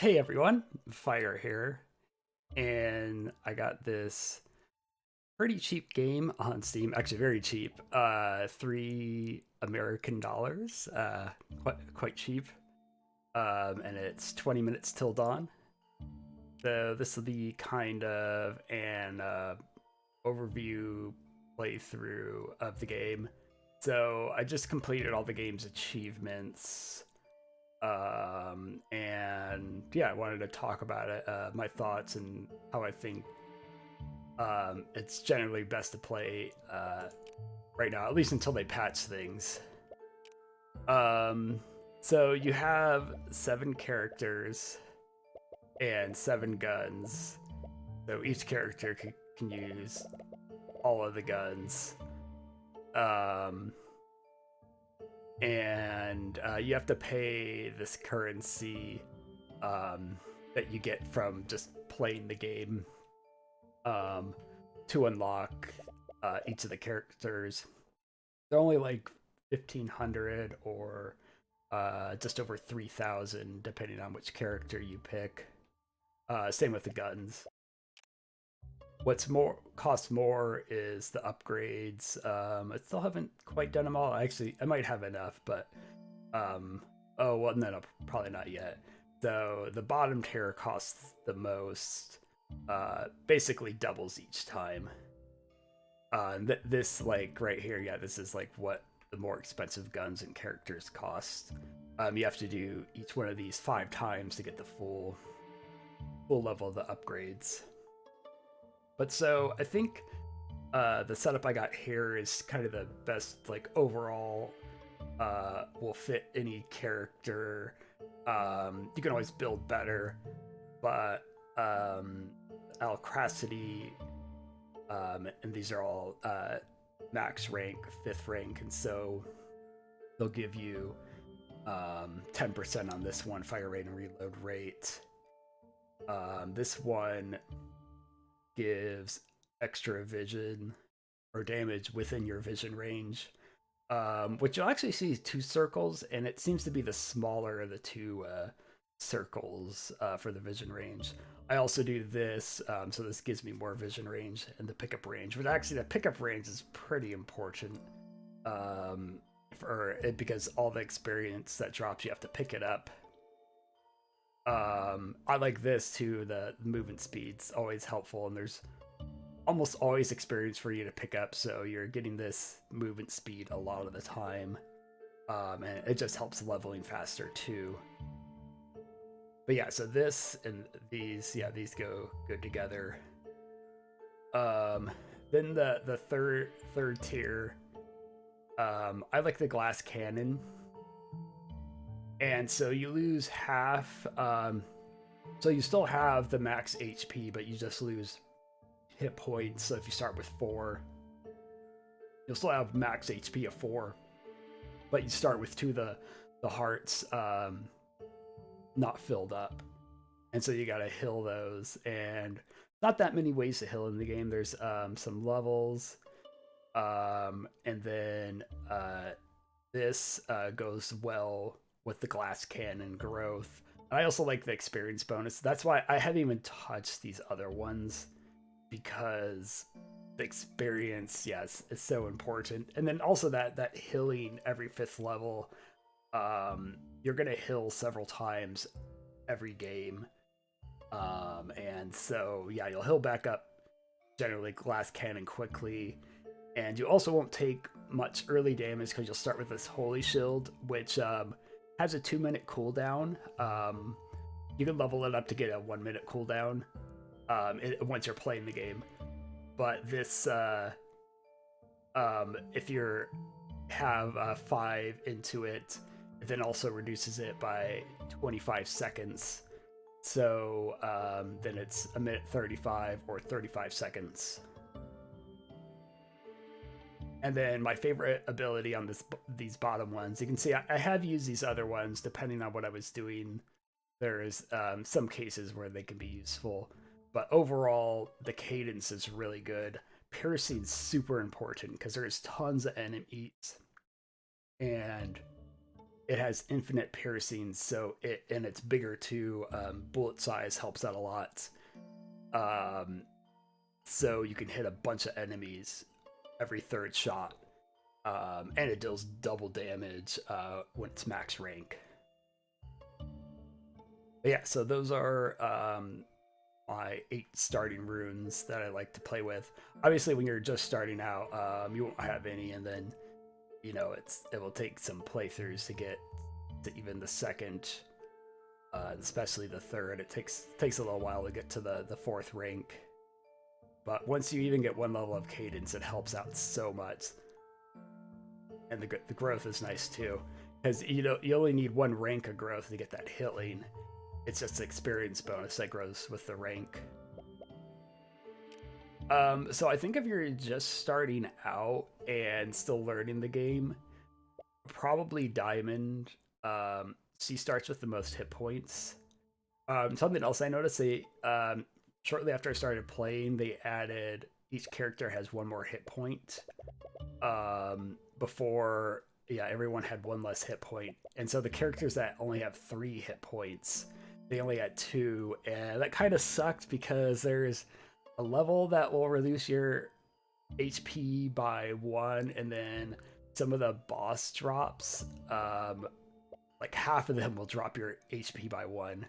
Hey everyone, Fire here, and I got this pretty cheap game on Steam. Actually, very cheap. $3 American, quite cheap. And it's 20 minutes till dawn. So this will be kind of an overview playthrough of the game. So I just completed all the game's achievements. And yeah, I wanted to talk about it, my thoughts and how I think it's generally best to play right now, at least until they patch things. Um, so you have 7 characters and 7 guns. So each character can use all of the guns. Um, and you have to pay this currency um, that you get from just playing the game um, to unlock each of the characters. They're only like 1,500 or just over 3,000, depending on which character you pick. Same with the guns. What's more costs more is the upgrades. I still haven't quite done them all. Actually, I might have enough, but um, oh well, no, probably not yet. So the bottom tier costs the most. Basically doubles each time. This like right here, yeah, this is like what the more expensive guns and characters cost. You have to do each one of these 5 times to get the full level of the upgrades. But so I think the setup I got here is kind of the best, like overall. Will fit any character. You can always build better, but Alcracity, and these are all max rank, 5th rank, and so they'll give you 10% on this one, fire rate and reload rate. This one gives extra vision or damage within your vision range, which you'll actually see 2 circles, and it seems to be the smaller of the 2 circles for the vision range. I also do this, so this gives me more vision range and the pickup range. But actually, the pickup range is pretty important for it because all the experience that drops, you have to pick it up. I like this too. The movement speed's always helpful, and there's almost always experience for you to pick up, so you're getting this movement speed a lot of the time, and it just helps leveling faster too. But yeah, so this and these, yeah, these go good together. Um, then the third tier, I like the glass cannon, and so you lose half. So you still have the max HP, but you just lose hit points. So if you start with 4, you'll still have max HP of 4, but you start with 2 the hearts not filled up, and so you gotta heal those. And not that many ways to heal in the game. There's some levels, and then this goes well with the glass cannon growth. I also like the experience bonus. That's why I haven't even touched these other ones, because the experience, yes, is so important. And then also that healing every 5th level, you're gonna heal several times every game, and so yeah, you'll heal back up generally glass cannon quickly, and you also won't take much early damage because you'll start with this holy shield, which has a 2-minute cooldown. You can level it up to get a 1-minute cooldown once you're playing the game. But this, if you have 5 into it, it then also reduces it by 25 seconds. So then it's 1:35 or 35 seconds. And then my favorite ability on these bottom ones, you can see I have used these other ones depending on what I was doing. There's some cases where they can be useful, but overall the cadence is really good. Piercing's super important because there's tons of enemies, and it has infinite piercing, so and it's bigger too. Bullet size helps out a lot. So you can hit a bunch of enemies every third shot, and it deals double damage when it's max rank. But yeah, so those are my 8 starting runes that I like to play with. Obviously, when you're just starting out, you won't have any, and then it will take some playthroughs to get to even the second, especially the third. It takes a little while to get to the 4th rank. But once you even get 1 level of cadence, it helps out so much. And the growth is nice too, because you only need 1 rank of growth to get that healing. It's just an experience bonus that grows with the rank. So I think if you're just starting out and still learning the game, probably Diamond. She starts with the most hit points. Something else I noticed, shortly after I started playing, they added each character has 1 more hit point. Before, everyone had 1 less hit point. And so the characters that only have 3 hit points, they only had 2. And that kind of sucked because there's a level that will reduce your HP by 1, and then some of the boss drops, like half of them will drop your HP by 1.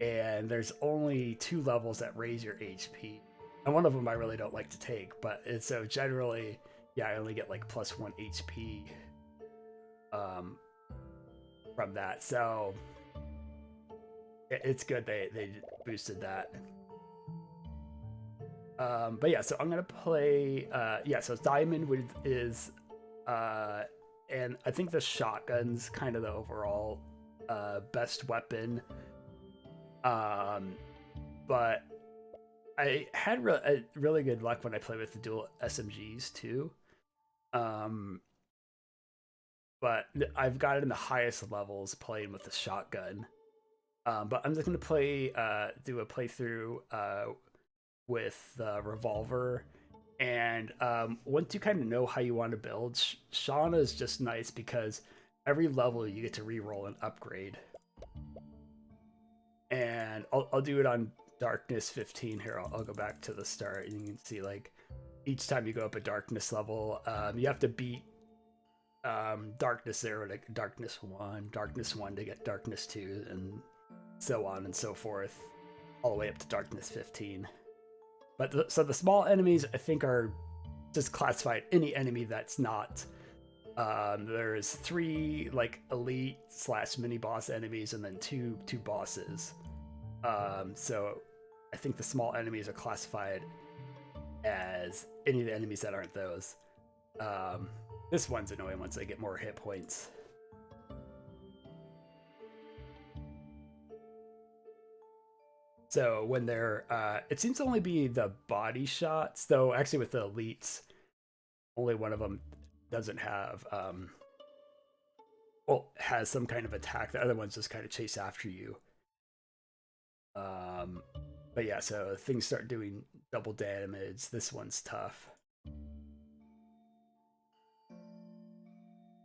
And there's only 2 levels that raise your HP. And one of them I really don't like to take, but so generally, I only get like plus 1 HP from that. So it's good they boosted that. But yeah, so I'm gonna play. So Diamond is, and I think the shotgun's kind of the overall best weapon. But I had really good luck when I played with the dual SMGs too. But I've got it in the highest levels playing with the shotgun. But I'm just gonna do a playthrough with the revolver. And once you kind of know how you want to build, Shauna is just nice because every level you get to reroll an upgrade. And I'll do it on Darkness 15 here. I'll go back to the start, and you can see like each time you go up a Darkness level, you have to beat Darkness 0 to Darkness 1, Darkness 1 to get Darkness 2, and so on and so forth, all the way up to Darkness 15. But so the small enemies, I think, are just classified any enemy that's not. There's 3 like elite / mini boss enemies, and then two bosses. So I think the small enemies are classified as any of the enemies that aren't those. This one's annoying once they get more hit points. So when they're, it seems to only be the body shots, though actually with the elites, only one of them doesn't have, has some kind of attack. The other ones just kind of chase after you. But yeah, so things start doing double damage. This one's tough.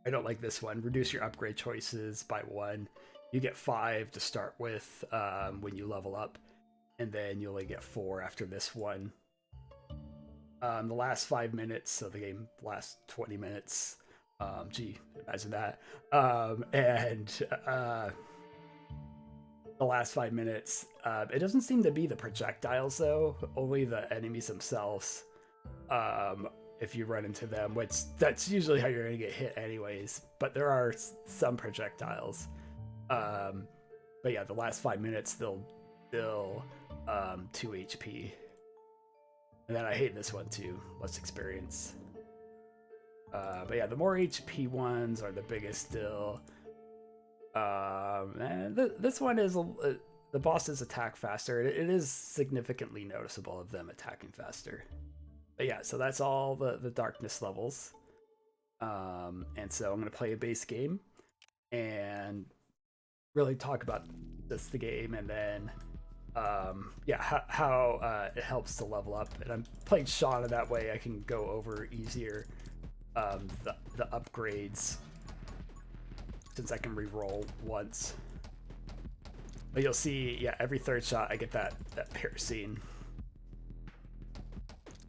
I don't like this one. Reduce your upgrade choices by 1. You get 5 to start with when you level up, and then you only get 4 after this one. The last 5 minutes, so the game lasts 20 minutes. Gee, imagine that. The last 5 minutes, it doesn't seem to be the projectiles though, only the enemies themselves. If you run into them, which that's usually how you're gonna get hit anyways, but there are some projectiles. But yeah, the last 5 minutes they'll 2 HP. And then I hate this one too, less experience. But yeah, the more HP ones are the biggest still. And this one is the bosses attack faster. It is significantly noticeable of them attacking faster. But yeah, so that's all the darkness levels. And so I'm gonna play a base game and really talk about just the game, and then how it helps to level up. And I'm playing Shauna, that way I can go over easier the upgrades. since I can re-roll once. But you'll see, yeah, every third shot I get that piercing.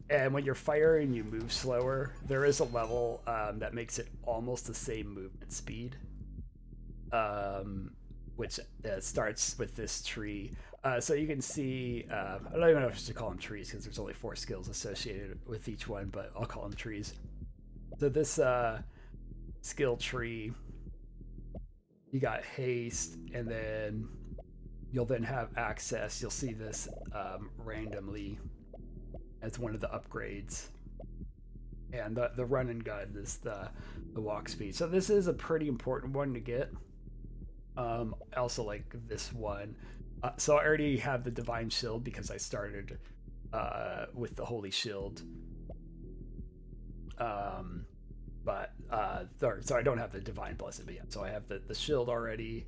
And when you're firing, you move slower. There is a level that makes it almost the same movement speed, which starts with this tree. So you can see, I don't even know if I should call them trees because there's only 4 skills associated with each one, but I'll call them trees. So this skill tree, you got haste, and then you'll then have access. You'll see this randomly as one of the upgrades. And the run and gun is the walk speed. So this is a pretty important one to get. I also like this one. So I already have the Divine Shield because I started with the Holy Shield. So I don't have the Divine Blessed yet. So I have the shield already.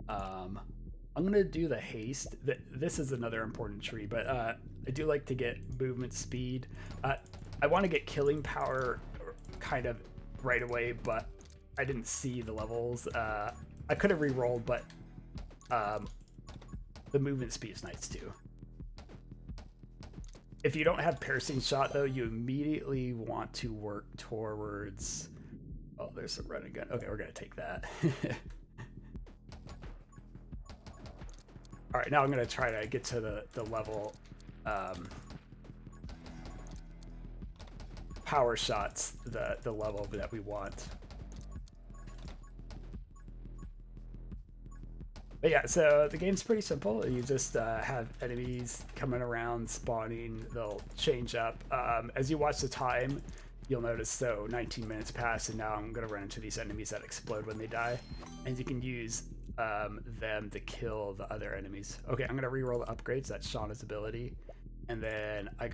I'm gonna do the haste. This is another important tree, but I do like to get movement speed. I want to get killing power kind of right away, but I didn't see the levels. I could have re-rolled, but the movement speed is nice too. If you don't have piercing shot though, you immediately want to work towards. Oh, there's a run and gun. Okay, we're gonna take that. All right, now I'm gonna try to get to the level power shots, the level that we want. But yeah, so the game's pretty simple. You just have enemies coming around, spawning. They'll change up. As you watch the time, you'll notice, so 19 minutes pass, and now I'm going to run into these enemies that explode when they die. And you can use them to kill the other enemies. Okay, I'm going to reroll the upgrades. That's Shauna's ability. And then I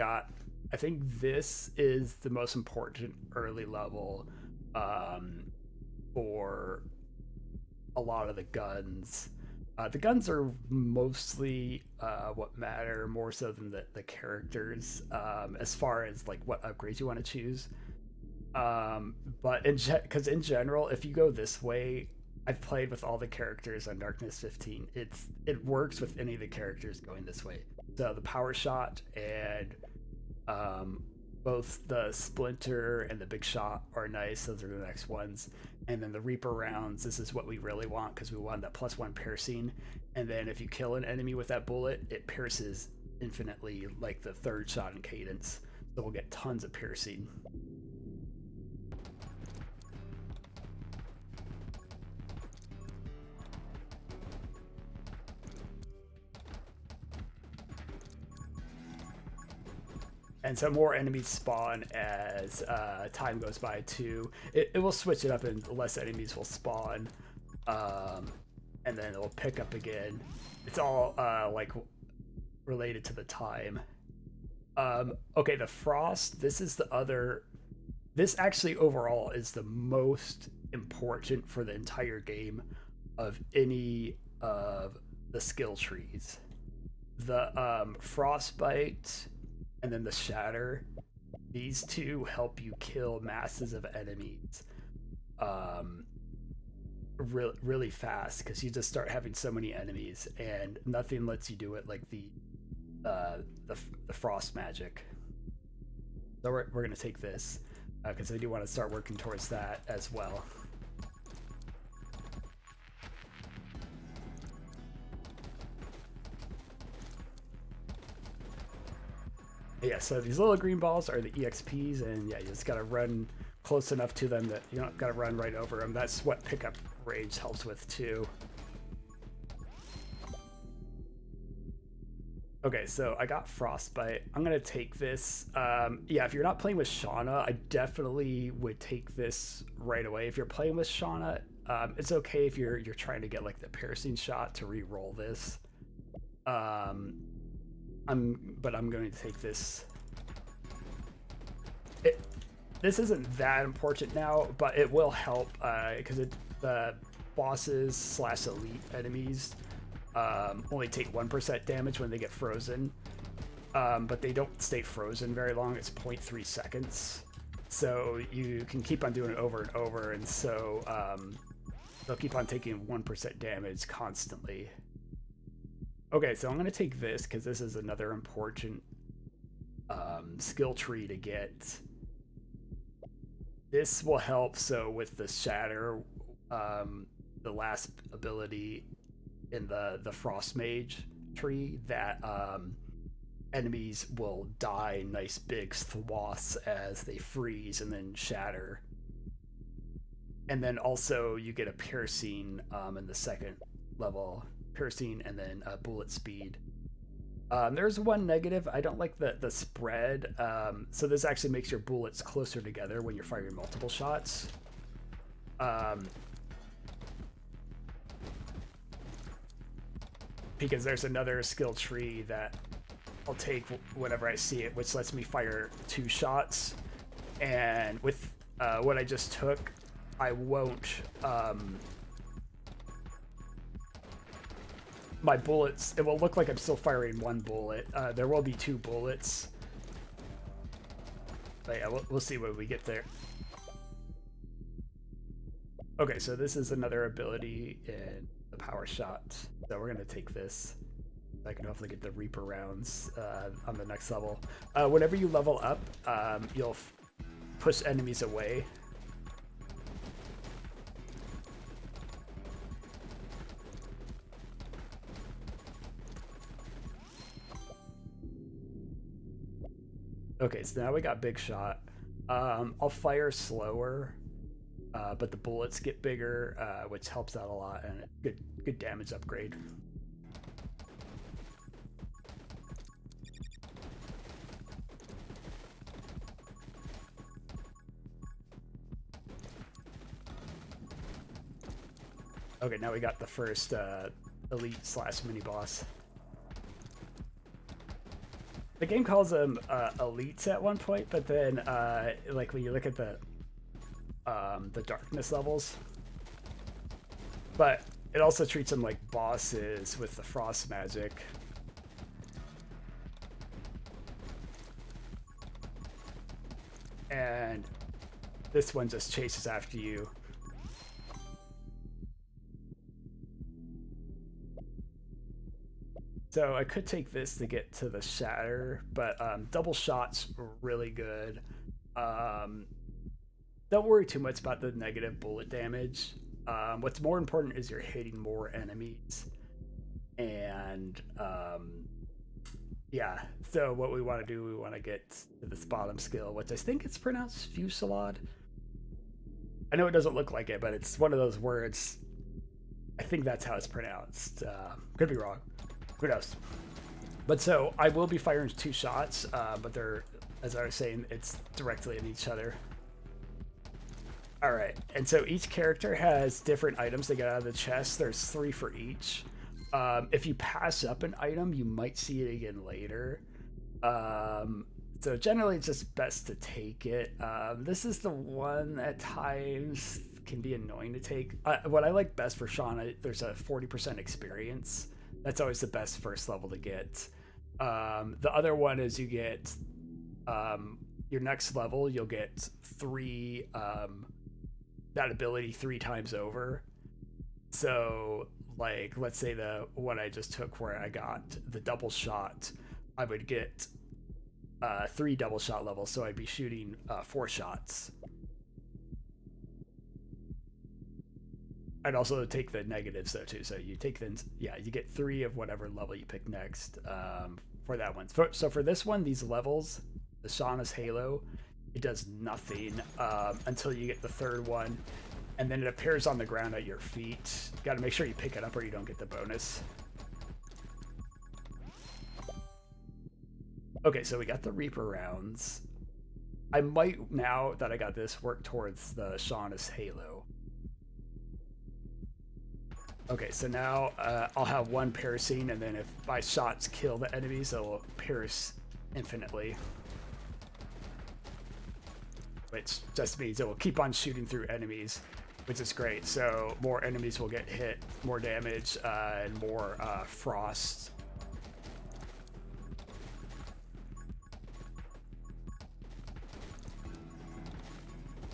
think this is the most important early level for a lot of the guns. The guns are mostly what matter more so than the characters, as far as like what upgrades you want to choose. But because in general, if you go this way, I've played with all the characters on Darkness 15. It works with any of the characters going this way. So the power shot and both the splinter and the big shot are nice. Those are the next ones. And then the Reaper rounds, this is what we really want because we want that +1 piercing. And then if you kill an enemy with that bullet, it pierces infinitely, like the third shot in cadence. So we'll get tons of piercing. And so more enemies spawn as time goes by too. It will switch it up and less enemies will spawn. And then it will pick up again. It's all like related to the time. Okay, the frost, this is the other... This actually overall is the most important for the entire game of any of the skill trees. The frostbite... and then the shatter, these two help you kill masses of enemies really fast because you just start having so many enemies and nothing lets you do it like the frost magic. So we're gonna take this because I do want to start working towards that as well. Yeah, so these little green balls are the EXPs, and yeah, you just gotta run close enough to them that you don't gotta run right over them. That's what pickup range helps with too. Okay, so I got Frostbite. I'm gonna take this. Yeah, if you're not playing with Shauna, I definitely would take this right away. If you're playing with Shauna, it's okay if you're trying to get like the piercing shot to re-roll this. But I'm going to take this. This isn't that important now, but it will help because the bosses / elite enemies only take 1% damage when they get frozen, but they don't stay frozen very long. It's 0.3 seconds, so you can keep on doing it over and over, and so They'll keep on taking 1% damage constantly. Okay, so I'm going to take this because this is another important skill tree to get. This will help, so with the Shatter, the last ability in the Frost Mage tree, that enemies will die in nice big swaths as they freeze and then shatter. And then also you get a piercing in the second level, piercing and then bullet speed. There's one negative. I don't like the spread. So this actually makes your bullets closer together when you're firing multiple shots. Because there's another skill tree that I'll take whenever I see it, which lets me fire 2 shots. And with what I just took, I won't... my bullets, it will look like I'm still firing 1 bullet. There will be 2 bullets. But yeah, we'll see when we get there. Okay, so this is another ability in the power shot. So we're going to take this. I can hopefully get the Reaper rounds on the next level. Whenever you level up, you'll push enemies away. Okay, so now we got Big Shot. I'll fire slower, but the bullets get bigger, which helps out a lot, and good damage upgrade. Okay, now we got the first elite / mini boss. The game calls them elites at one point, but then like when you look at the darkness levels, but it also treats them like bosses with the frost magic. And this one just chases after you. So I could take this to get to the Shatter, but double shot's really good. Don't worry too much about the negative bullet damage. What's more important is you're hitting more enemies. And yeah, so what we want to do, we want to get to this bottom skill, which I think it's pronounced Fusillade. I know it doesn't look like it, but it's one of those words. I think that's how it's pronounced. Could be wrong. Who knows? But so I will be firing 2 shots, but they're, as I was saying, it's directly at each other. All right, and so each character has different items they get out of the chest. There's 3 for each. If you pass up an item, you might see it again later. So generally, it's just best to take it. This is the one at times can be annoying to take. What I like best for Shauna, there's a 40% experience. That's always the best first level to get. The other one is you get your next level, you'll get 3 that ability 3 times over. So like, let's say the one I just took where I got the double shot, I would get 3 double shot levels, so I'd be shooting 4 shots. I'd also take the negatives though too. So you take the, yeah, you get 3 of whatever level you pick next for that one. So for this one, these levels, the Shauna's Halo, it does nothing until you get the 3rd one, and then it appears on the ground at your feet. You got to make sure you pick it up or you don't get the bonus. Okay, so we got the Reaper rounds. I might, now that I got this, work towards the Shauna's Halo. Okay, so now I'll have 1 piercing, and then if my shots kill the enemies, it'll pierce infinitely. Which just means it will keep on shooting through enemies, which is great. So more enemies will get hit, more damage, and more frost.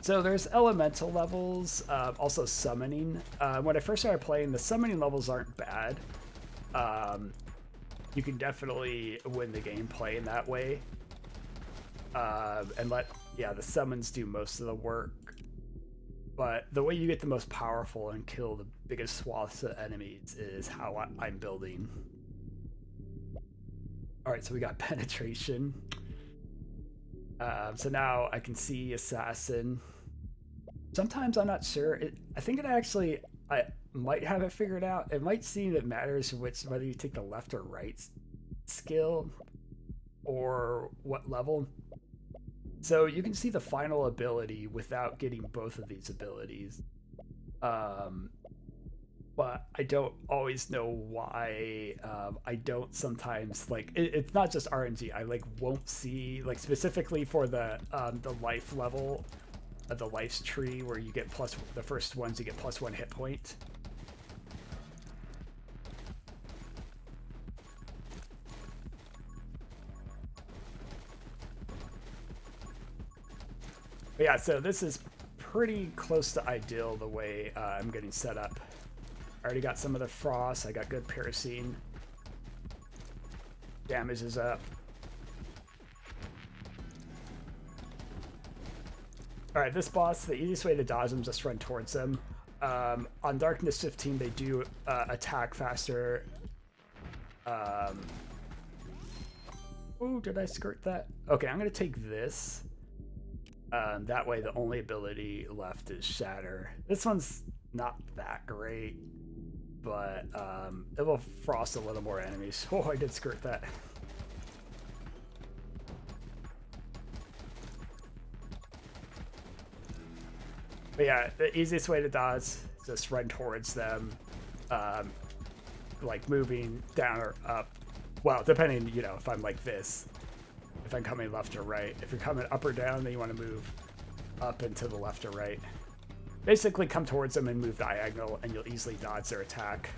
So there's elemental levels, also summoning. When I first started playing, the summoning levels aren't bad. You can definitely win the game playing that way. And the summons do most of the work. But the way you get the most powerful and kill the biggest swaths of enemies is how I'm building. Alright, so we got penetration. So now I can see assassin. Sometimes I'm not sure. I think I might have it figured out. It might seem it matters whether you take the left or right skill or what level. So you can see the final ability without getting both of these abilities. But I don't always know why. I don't sometimes it's not just RNG. I won't see specifically for the life level, the life's tree where you get the first ones you get +1 hit point. But yeah, so this is pretty close to ideal the way I'm getting set up. I already got some of the frost. I got good piercing. Damage is up. Alright, this boss, the easiest way to dodge them is just run towards them. On Darkness 15, they do attack faster. Oh, did I skirt that? Okay, I'm going to take this. That way, the only ability left is Shatter. This one's not that great, but it will frost a little more enemies. Oh, I did skirt that. But yeah, the easiest way to dodge is just run towards them, moving down or up. Well, depending, if I'm like this. If I'm coming left or right. If you're coming up or down, then you want to move up and to the left or right. Basically, come towards them and move diagonal, and you'll easily dodge their attack.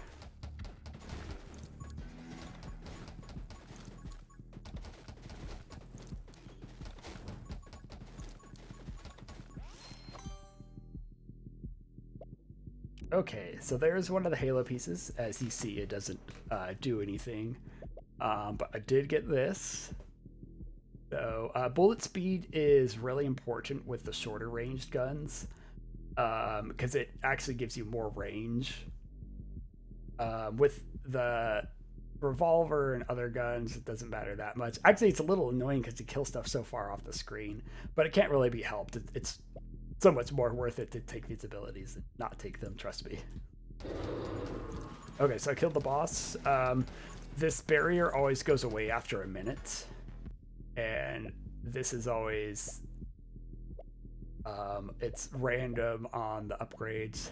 Okay, so there's one of the Halo pieces. As you see, it doesn't do anything. But I did get this. So bullet speed is really important with the shorter ranged guns because it actually gives you more range. With the revolver and other guns, it doesn't matter that much. Actually, it's a little annoying because you kill stuff so far off the screen, but it can't really be helped. It's so much more worth it to take these abilities than not take them, trust me. Okay, so I killed the boss. This barrier always goes away after a minute. And this is always, it's random on the upgrades.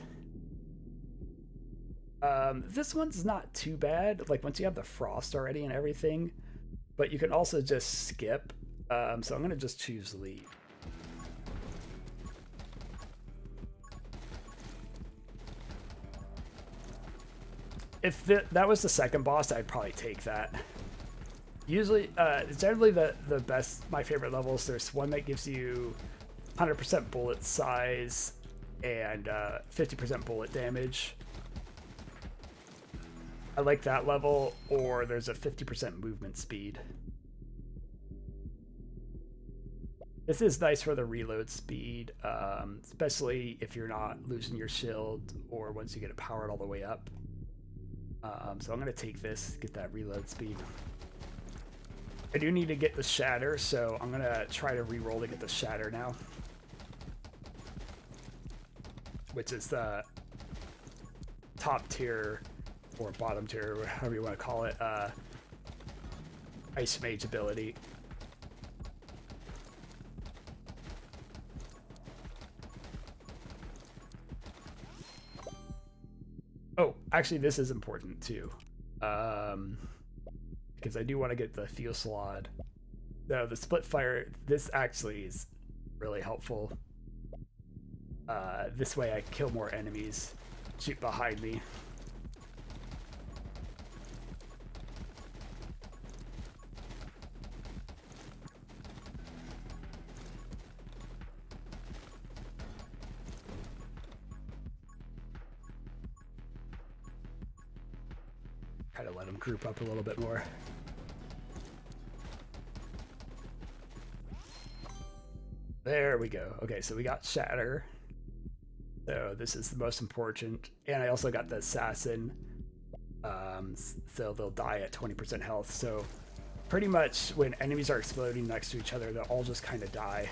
This one's not too bad, once you have the frost already and everything, but you can also just skip. So I'm going to just choose lead. If that was the second boss, I'd probably take that. Usually, generally the best, my favorite levels, there's one that gives you 100% bullet size and 50% bullet damage. I like that level, or there's a 50% movement speed. This is nice for the reload speed, especially if you're not losing your shield or once you get it powered all the way up. So I'm going to take this, get that reload speed. I do need to get the Shatter, so I'm going to try to reroll to get the Shatter now. Which is the top tier, or bottom tier, however you want to call it, Ice Mage ability. Oh, actually this is important too. Because I do want to get the Fusillade. So the split fire, this actually is really helpful. This way I kill more enemies. Shoot behind me. Try to let them group up a little bit more. There we go. Okay, so we got Shatter. So this is the most important. And I also got the Assassin. So they'll die at 20% health. So pretty much when enemies are exploding next to each other, they'll all just kind of die.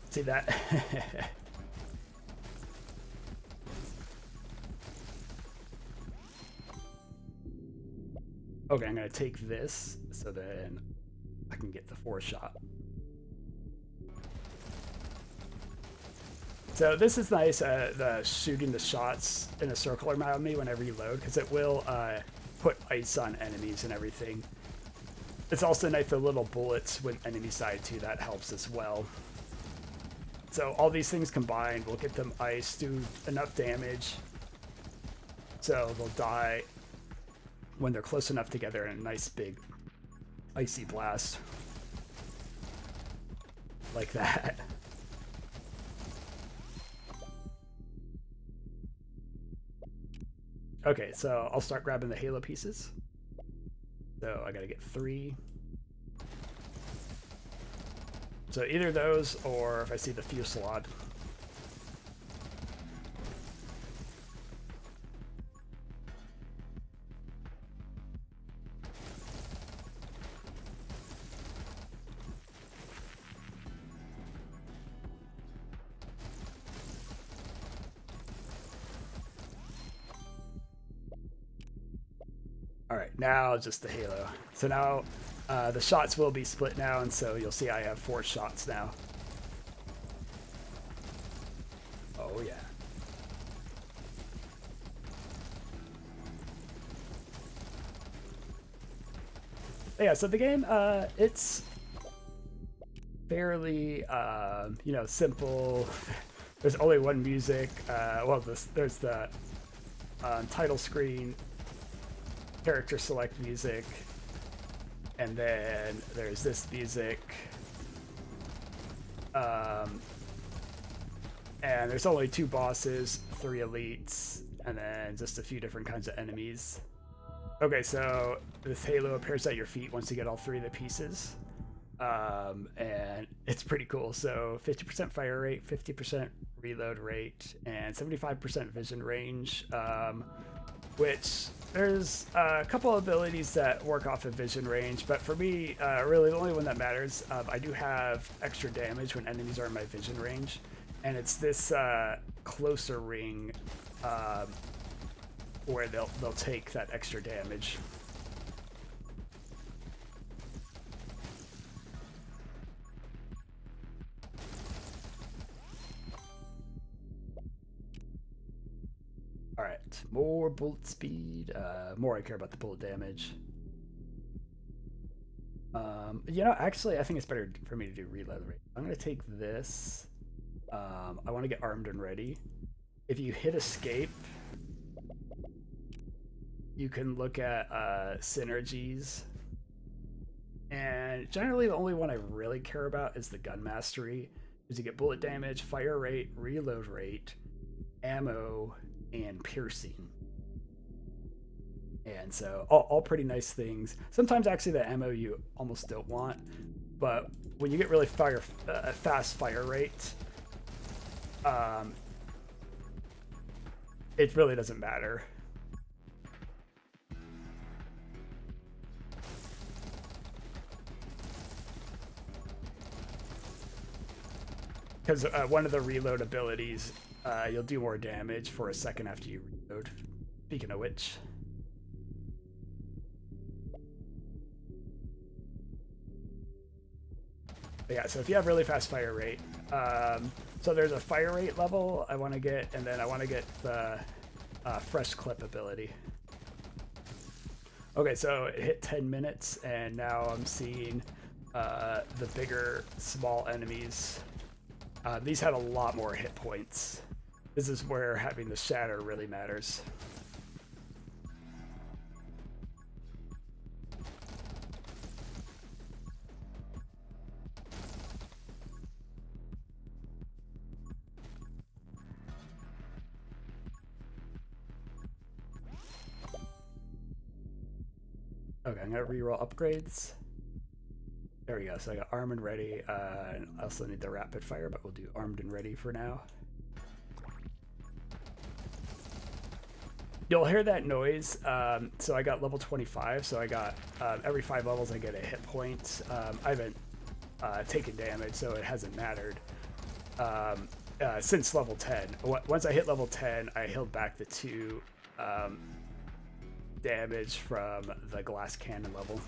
See that? Okay, I'm gonna take this so then I can get the 4-shot. So this is nice, the shooting the shots in a circle around me whenever you load, because it will put ice on enemies and everything. It's also nice the little bullets when enemies die too, that helps as well. So all these things combined will get them ice, do enough damage, so they'll die when they're close enough together in a nice big icy blast. Like that. Okay, so I'll start grabbing the Halo pieces. So I gotta get 3. So either those, or if I see the Fusillade. All right, now just the Halo. So now the shots will be split now, and so you'll see I have 4 shots now. Oh yeah. Yeah, so the game, it's fairly, you know, simple. There's only one music. Well, there's the title screen, character select music, and then there's this music. And there's only 2 bosses, 3 elites, and then just a few different kinds of enemies. Okay, so this Halo appears at your feet once you get all 3 of the pieces. And it's pretty cool. So 50% fire rate, 50% reload rate, and 75% vision range, which there's a couple of abilities that work off of vision range, but for me, really the only one that matters, I do have extra damage when enemies are in my vision range, and it's this closer ring where they'll take that extra damage. All right, more bullet speed, more I care about the bullet damage. You know, actually, I think it's better for me to do reload rate. I'm gonna take this. I want to get armed and ready. If you hit escape, you can look at synergies. And generally, the only one I really care about is the gun mastery, because you get bullet damage, fire rate, reload rate, ammo, and piercing. And so all pretty nice things. Sometimes actually the ammo you almost don't want, but when you get really fast fire rate, it really doesn't matter. Because one of the reload abilities, you'll do more damage for a second after you reload. Speaking of which. But yeah, so if you have really fast fire rate, so there's a fire rate level I want to get, and then I want to get the fresh clip ability. Okay, so it hit 10 minutes, and now I'm seeing the bigger, small enemies. These had a lot more hit points. This is where having the shatter really matters. Okay, I'm gonna reroll upgrades. There we go. So I got armed and ready. And I also need the rapid fire, but we'll do armed and ready for now. You'll hear that noise. So I got level 25. So I got every 5 levels I get a hit point. I haven't taken damage, so it hasn't mattered since level 10. Once I hit level 10, I healed back the 2 damage from the glass cannon level.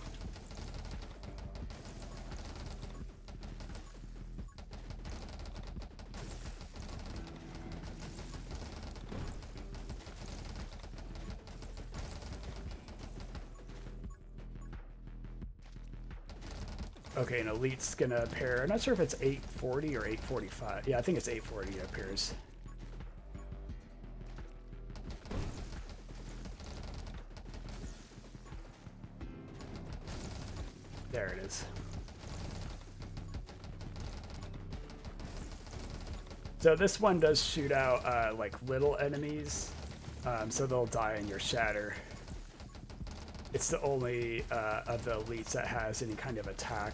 Okay, an elite's gonna appear. I'm not sure if it's 840 or 845. Yeah, I think it's 840 it appears. There it is. So this one does shoot out like little enemies, so they'll die in your shatter. It's the only of the elites that has any kind of attack.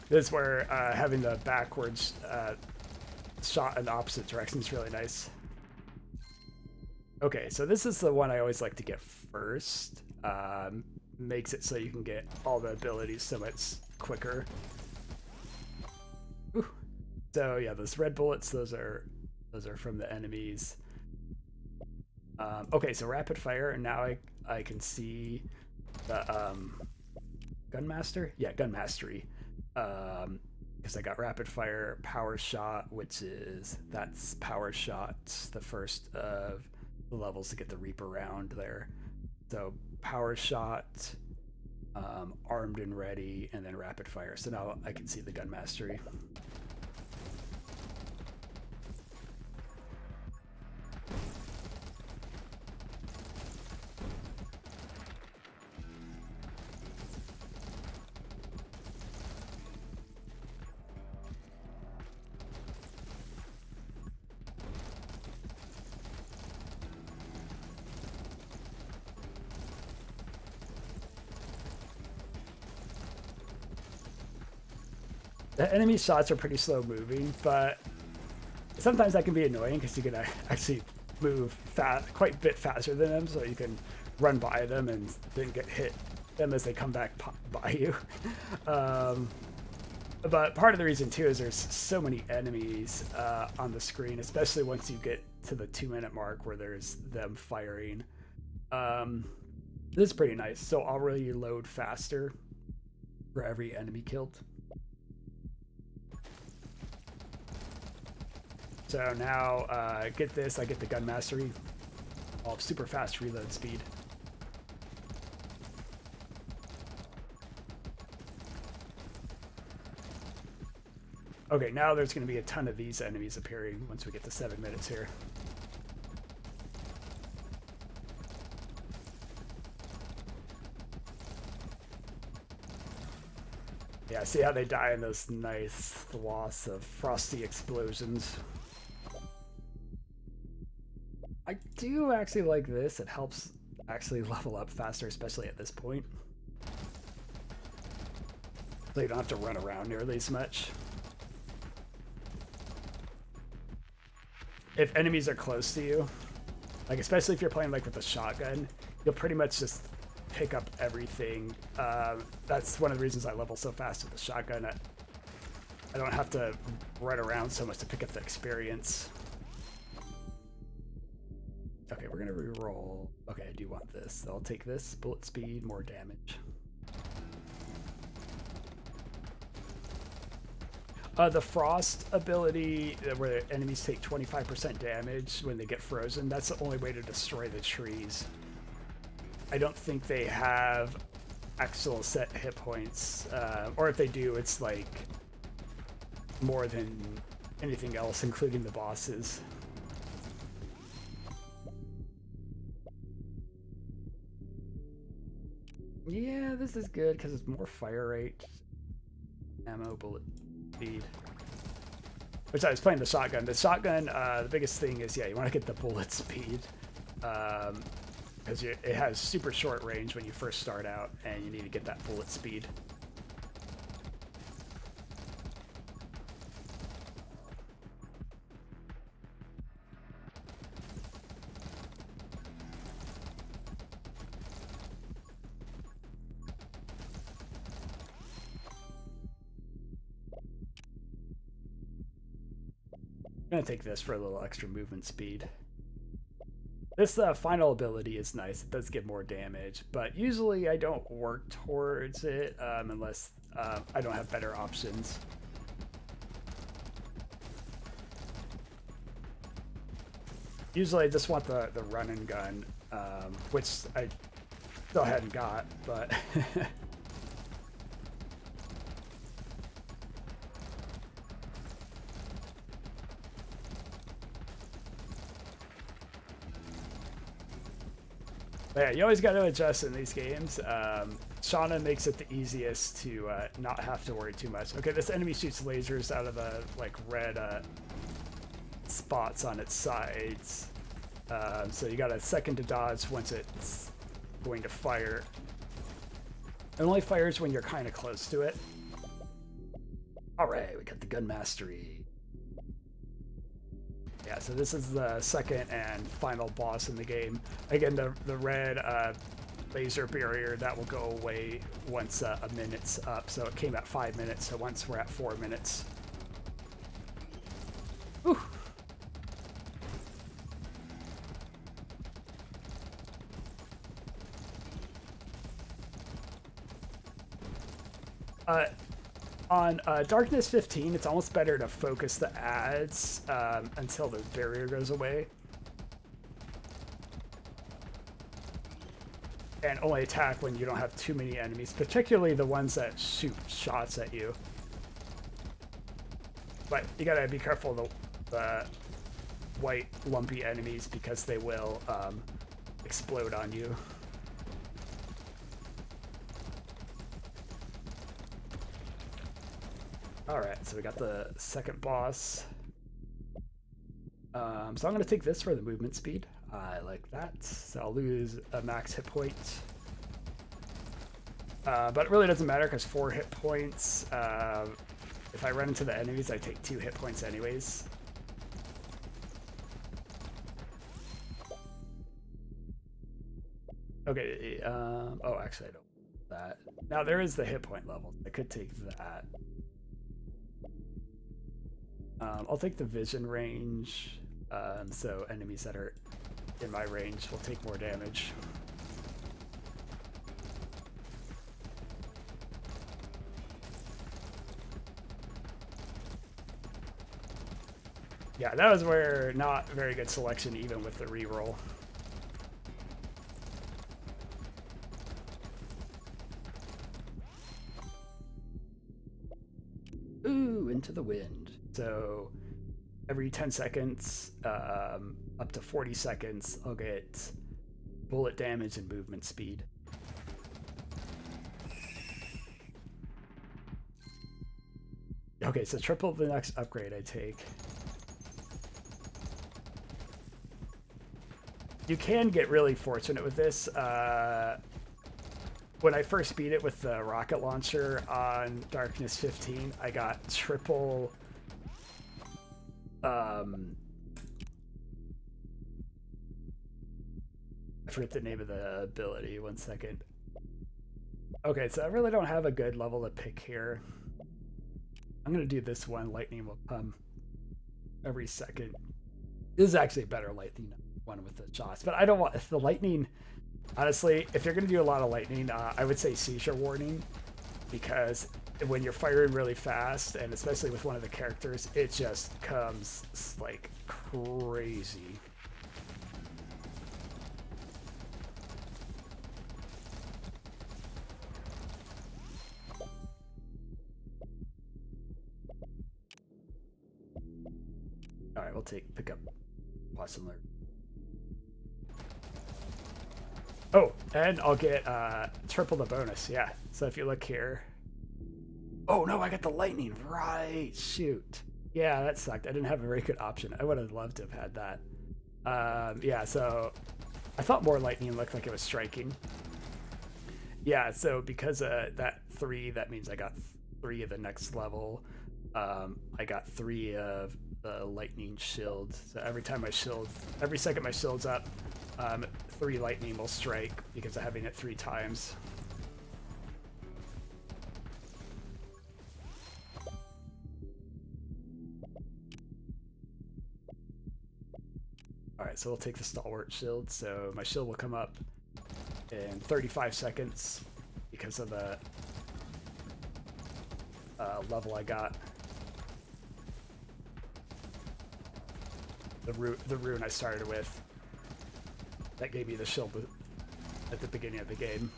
This is where having the backwards shot in the opposite direction is really nice. Okay, so this is the one I always like to get first. Makes it so you can get all the abilities so much quicker. Ooh. So yeah, those red bullets, those are from the enemies. Okay, so rapid fire, and now I can see the gunmaster. Yeah, gun mastery. Because I got rapid fire, power shot, that's power shot, the first of the levels to get the Reaper round there. So power shot, armed and ready, and then rapid fire. So now I can see the gun mastery. The enemy shots are pretty slow moving, but sometimes that can be annoying because you can actually move quite a bit faster than them, so you can run by them and then get hit them as they come back by you. But part of the reason too is there's so many enemies on the screen, especially once you get to the 2-minute mark where there's them firing. This is pretty nice. So I'll reload faster for every enemy killed. So now, get this, I get the gun mastery. I'll have super fast reload speed. Okay, now there's going to be a ton of these enemies appearing once we get to 7 minutes here. Yeah, see how they die in those nice swaths of frosty explosions. I do actually like this. It helps actually level up faster, especially at this point. So you don't have to run around nearly as much. If enemies are close to you, like especially if you're playing like with a shotgun, you'll pretty much just pick up everything. That's one of the reasons I level so fast with the shotgun. I don't have to run around so much to pick up the experience. Okay, we're gonna re-roll. Okay, I do want this. So I'll take this. Bullet speed, more damage. The frost ability, where enemies take 25% damage when they get frozen, that's the only way to destroy the trees. I don't think they have actual set hit points, or if they do, it's like more than anything else, including the bosses. Yeah, this is good because it's more fire rate, ammo, bullet speed. Which I was playing the shotgun. The shotgun, the biggest thing is, yeah, you want to get the bullet speed. because it has super short range when you first start out, and you need to get that bullet speed. I'm gonna take this for a little extra movement speed. This final ability is nice. It does get more damage, but usually I don't work towards it unless I don't have better options. Usually I just want the run and gun, which I still hadn't got, but... Yeah, you always got to adjust in these games. Shauna makes it the easiest to not have to worry too much. Okay, this enemy shoots lasers out of the like red spots on its sides. So you got a second to dodge once it's going to fire. It only fires when you're kind of close to it. All right, we got the gun mastery. Yeah, so this is the second and final boss in the game. Again, the red laser barrier, that will go away once a minute's up. So it came at 5 minutes, so once we're at 4 minutes. Whew. On Darkness 15, it's almost better to focus the ads until the barrier goes away. And only attack when you don't have too many enemies, particularly the ones that shoot shots at you. But you gotta be careful of the white lumpy enemies because they will explode on you. Alright, so we got the second boss. So I'm going to take this for the movement speed. I like that. So I'll lose a max hit point. But it really doesn't matter because 4 hit points. If I run into the enemies, I take 2 hit points anyways. Okay, oh, actually I don't want that. Now there is the hit point level. I could take that. I'll take the vision range, so enemies that are in my range will take more damage. Yeah, that was where not very good selection even with the reroll. Ooh, into the wind. So every 10 seconds, up to 40 seconds, I'll get bullet damage and movement speed. Okay, so triple the next upgrade I take. You can get really fortunate with this. When I first beat it with the rocket launcher on Darkness 15, I got triple... I forget the name of the ability. 1 second. Okay, so I really don't have a good level to pick here. I'm going to do this one. Lightning will come every second. This is actually a better lightning one with the shots, but I don't want the lightning. Honestly, if you're going to do a lot of lightning, I would say seizure warning, because when you're firing really fast, and especially with one of the characters, it just comes like crazy. All right, we'll pick up Watson Alert. Oh, and I'll get triple the bonus, yeah. So if you look here. Oh no, I got the lightning, right, shoot. Yeah, that sucked. I didn't have a very good option. I would have loved to have had that. Yeah, so I thought more lightning looked like it was striking. Yeah, so because that 3, that means I got 3 of the next level. I got 3 of the lightning shield. So every second my shield's up, 3 lightning will strike because of having it 3 times. Alright, so we'll take the stalwart shield. So my shield will come up in 35 seconds because of the level I got. The rune I started with. That gave me the shield at the beginning of the game.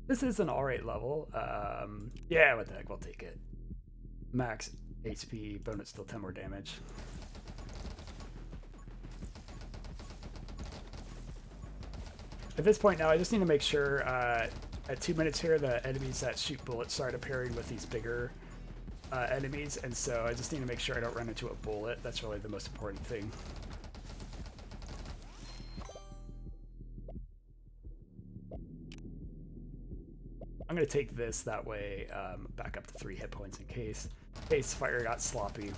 This is an alright level. Yeah, what the heck, we'll take it. Max HP, bonus still 10 more damage. At this point now, I just need to make sure at 2 minutes here, the enemies that shoot bullets start appearing with these bigger enemies, and so I just need to make sure I don't run into a bullet. That's really the most important thing. I'm going to take this, that way back up to 3 hit points in case fire got sloppy.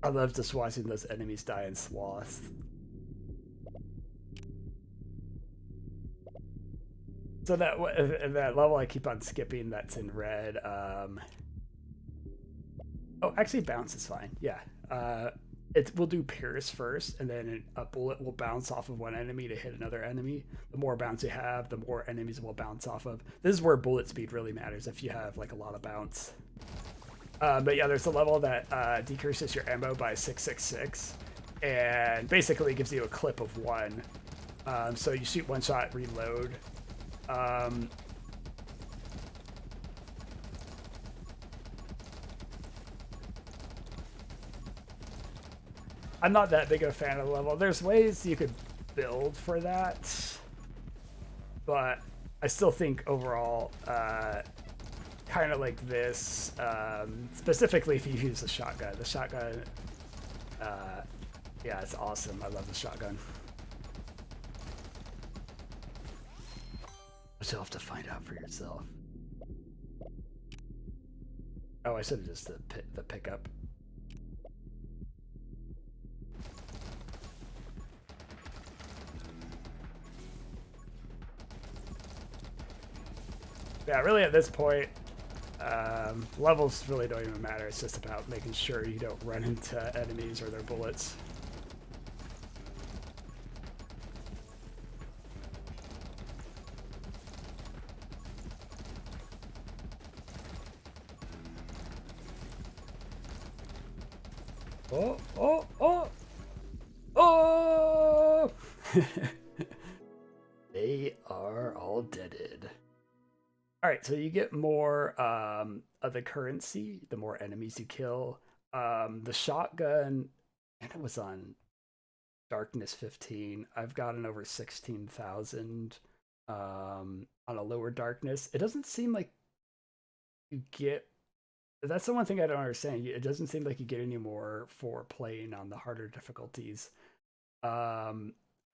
I love just watching those enemies die in swaths. So that level I keep on skipping, that's in red. Oh, actually bounce is fine. Yeah. We'll do Pierce first, and then a bullet will bounce off of one enemy to hit another enemy. The more bounce you have, the more enemies will bounce off of. This is where bullet speed really matters, if you have like a lot of bounce. But yeah, there's a level that decreases your ammo by 666, and basically gives you a clip of 1. So you shoot 1 shot, reload. I'm not that big of a fan of the level. There's ways you could build for that, but I still think overall, kind of like this, specifically if you use the shotgun. The shotgun, yeah, it's awesome. I love the shotgun. But you'll have to find out for yourself. Oh, I should have just the pickup. Yeah, really at this point, levels really don't even matter. It's just about making sure you don't run into enemies or their bullets. Oh, oh, oh! Oh! They are all deaded. Alright, so you get more of the currency, the more enemies you kill. The shotgun, and it was on Darkness 15. I've gotten over 16,000 on a lower Darkness. It doesn't seem like you get... That's the one thing I don't understand. It doesn't seem like you get any more for playing on the harder difficulties. I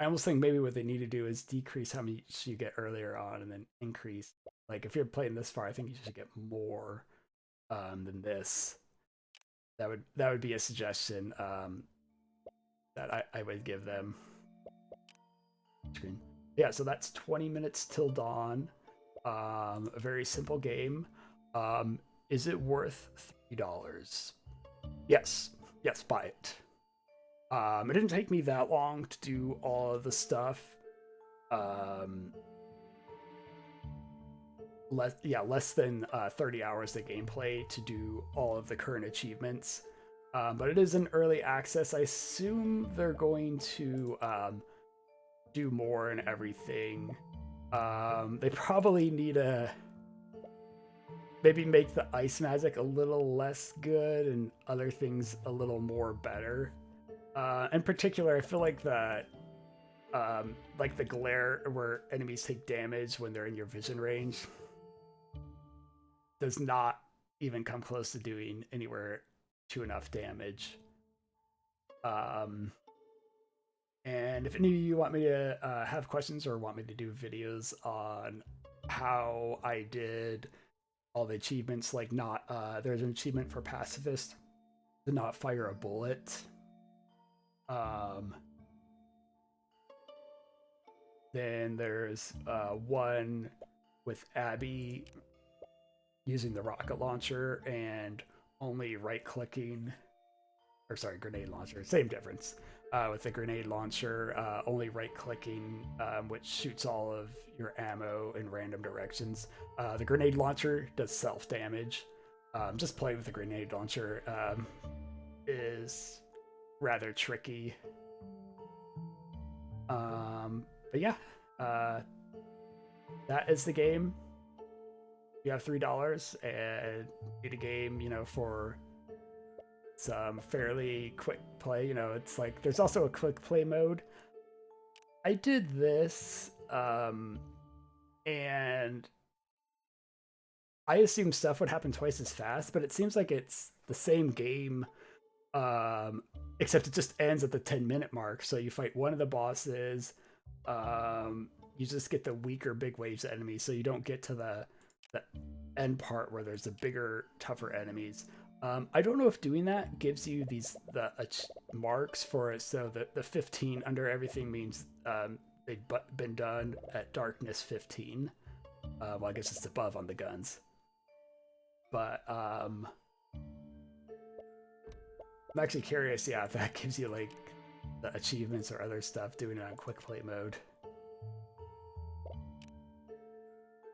almost think maybe what they need to do is decrease how much you get earlier on and then increase. Like, if you're playing this far, I think you should get more than this. That would be a suggestion that I would give them. Screen. Yeah, so that's 20 minutes till dawn. A very simple game. Is it worth $3? Yes. Yes, buy it. It didn't take me that long to do all of the stuff. less than 30 hours of gameplay to do all of the current achievements. But it is an early access. I assume they're going to do more and everything. They probably need to maybe make the ice magic a little less good and other things a little more better. In particular, I feel like the glare where enemies take damage when they're in your vision range does not even come close to doing anywhere to enough damage. And if any of you want me to have questions or want me to do videos on how I did all the achievements, like there's an achievement for pacifist to not fire a bullet. Then there's one with Abby using the rocket launcher and only right-clicking, or sorry, grenade launcher, same difference. With the grenade launcher, only right-clicking, which shoots all of your ammo in random directions. The grenade launcher does self-damage. Just playing with the grenade launcher is rather tricky. But yeah, that is the game. You have $3 and beat a game, for some fairly quick play. It's like there's also a quick play mode. I did this, and I assumed stuff would happen twice as fast, but it seems like it's the same game, except it just ends at the 10-minute mark. So you fight one of the bosses, you just get the weaker big waves enemies, so you don't get to the end part where there's the bigger, tougher enemies. I don't know if doing that gives you the marks for it. So the 15 under everything means they've been done at darkness 15. Well, I guess it's above on the guns. But I'm actually curious, yeah, if that gives you like the achievements or other stuff doing it on quick play mode.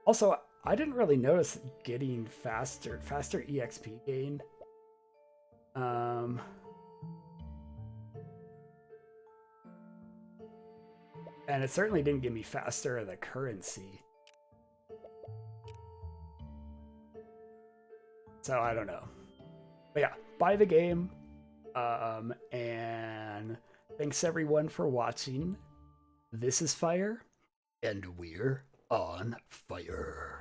Also, I didn't really notice getting faster EXP gain. And it certainly didn't give me faster of the currency. So I don't know. But yeah, buy the game. And thanks everyone for watching. This is Fire, and we're on fire.